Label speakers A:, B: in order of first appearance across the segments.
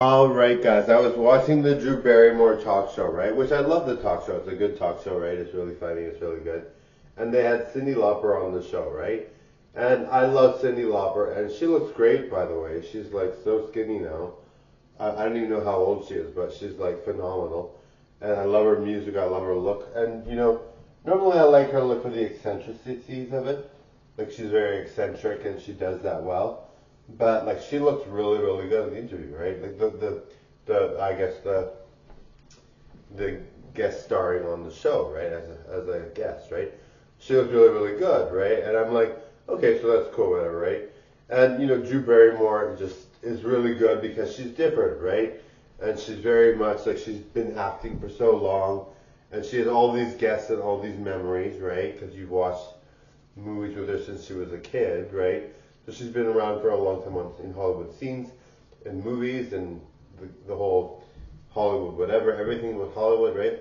A: Alright guys, I was watching the Drew Barrymore talk show, right? Which I love the talk show. It's a good talk show, right? It's really funny, it's really good. And they had Cyndi Lauper on the show, right? And I love Cyndi Lauper, and she looks great, by the way. She's like so skinny now. I don't even know how old she is, but she's like phenomenal. And I love her music, I love her look. And normally I like her look for the eccentricities of it. Like she's very eccentric and she does that well. But like she looks really, really good in the interview, right? Like the I guess the guest starring on the show, right? As a guest, right? She looks really, really good, right? And I'm like, okay, so that's cool, whatever, right? And Drew Barrymore just is really good because she's different, right? And she's very much like she's been acting for so long, and she has all these guests and all these memories, right? Because you've watched movies with her since she was a kid, right? So she's been around for a long time in Hollywood scenes, and movies, and the whole Hollywood, whatever, everything with Hollywood, right?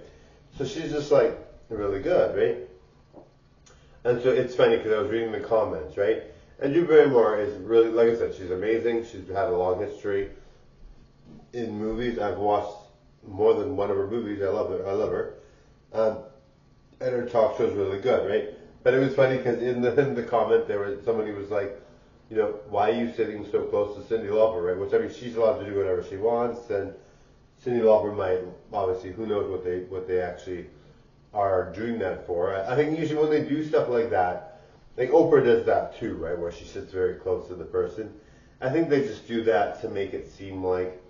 A: So she's just like really good, right? And so it's funny because I was reading the comments, right? And Drew Barrymore is really, like I said, she's amazing. She's had a long history in movies. I've watched more than one of her movies. I love her. I love her. Um, and her talk show is really good, right? But it was funny because in the comment there was somebody was like, why are you sitting so close to Cyndi Lauper, right? Which I mean, she's allowed to do whatever she wants, and Cyndi Lauper might obviously, who knows what they actually are doing that for. I think usually when they do stuff like that, like Oprah does that too, right? Where she sits very close to the person. I think they just do that to make it seem like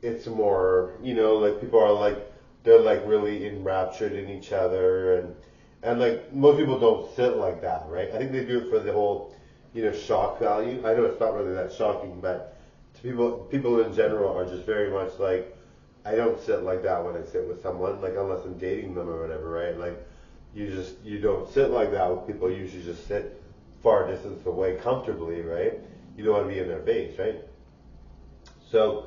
A: it's more, like people are like they're like really enraptured in each other, and like most people don't sit like that, right? I think they do it for the whole, shock value. I know it's not really that shocking, but to people in general are just very much like, I don't sit like that when I sit with someone, like unless I'm dating them or whatever, right? Like you don't sit like that with people. You usually just sit far distance away comfortably, right? You don't want to be in their face, right? So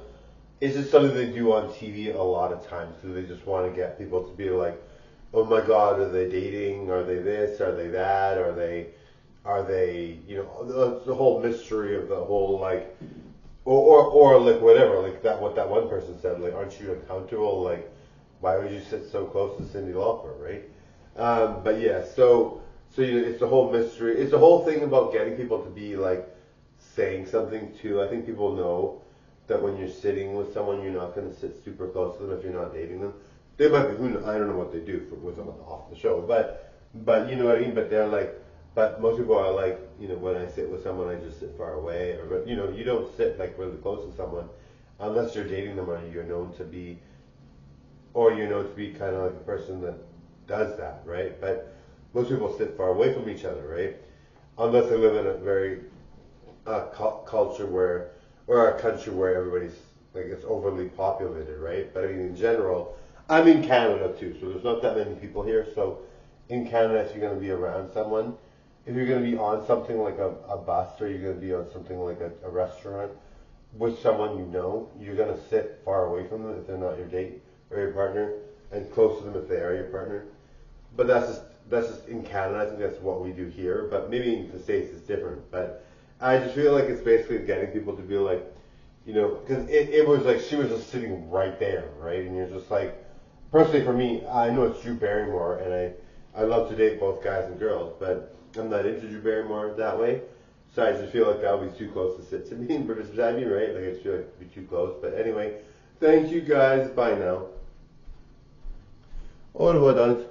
A: it's just something they do on TV a lot of times because they just want to get people to be like, oh my God, are they dating? Are they this? Are they that? Are they, the whole mystery of the whole like, or like whatever, like that, what that one person said, like, aren't you uncomfortable? Like, why would you sit so close to Cyndi Lauper, right? But yeah, so it's the whole mystery. It's the whole thing about getting people to be like saying something too. I think people know that when you're sitting with someone, you're not going to sit super close to them if you're not dating them. They might be. I don't know what they do with them off the show, but you know what I mean. But they're like, but most people are like, when I sit with someone, I just sit far away, or you don't sit like really close to someone unless you're dating them, or you're known to be kind of like a person that does that, right? But most people sit far away from each other, right? Unless they live in a very culture or a country where everybody's like it's overly populated, right? But I mean, in general, I'm in Canada too, so there's not that many people here. So in Canada, if you're going to be around someone, if you're going to be on something like a bus or you're going to be on something like a restaurant with someone you're going to sit far away from them if they're not your date or your partner, and close to them if they are your partner. But that's just in Canada. I think that's what we do here. But maybe in the States it's different. But I just feel like it's basically getting people to be like, because it was like she was just sitting right there, right? And you're just like, personally for me, I know it's Drew Barrymore, and I love to date both guys and girls, but I'm not into Drew Barrymore that way. So I just feel like that would be too close to sit to me and beside me, right? Like I just feel like it'd be too close. But anyway, thank you guys. Bye now. Au revoir,